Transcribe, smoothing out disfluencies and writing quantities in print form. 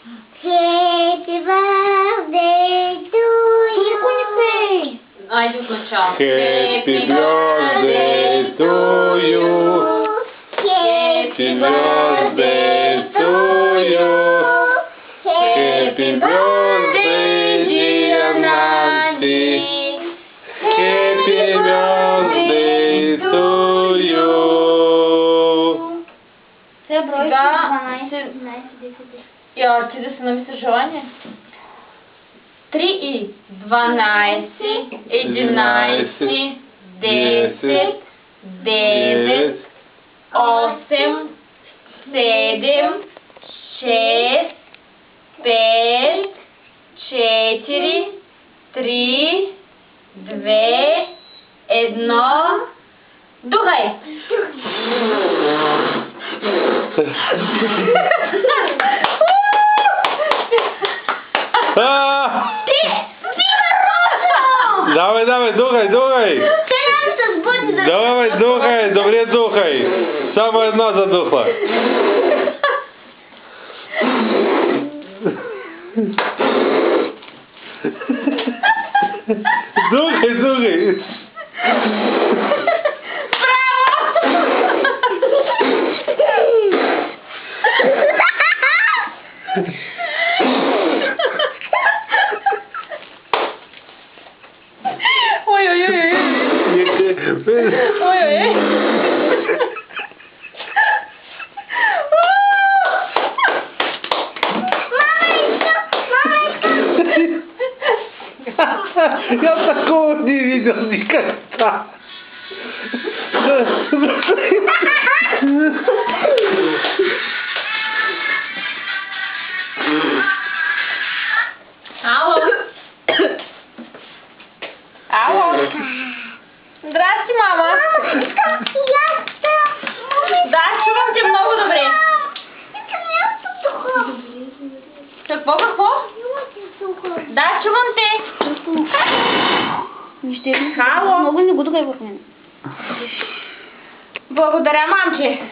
Happy birthday to you. Айде отначало. Happy birthday to you. Happy birthday to you. Happy birthday, dear Nancy. Happy birthday to you. Це брой Да, 12, 10. Я тебе написал желание. 3 и 12, 11, 10, 9, 8, 7, 6, 5, 4, 3, 2, 1. Духай! Давай, давай, духай, духай. Давай, духай, добре духай. Саме одна задухла. Духай, духай. Ой-ой-ой. Ой-ой-ой. Я такого не видел никогда. Алло. Алло. Здрасте, мама. Да, чувам те много добре. Какво? Да, чувам те. Ало. Много не го духай върху мен. Благодаря, мамче.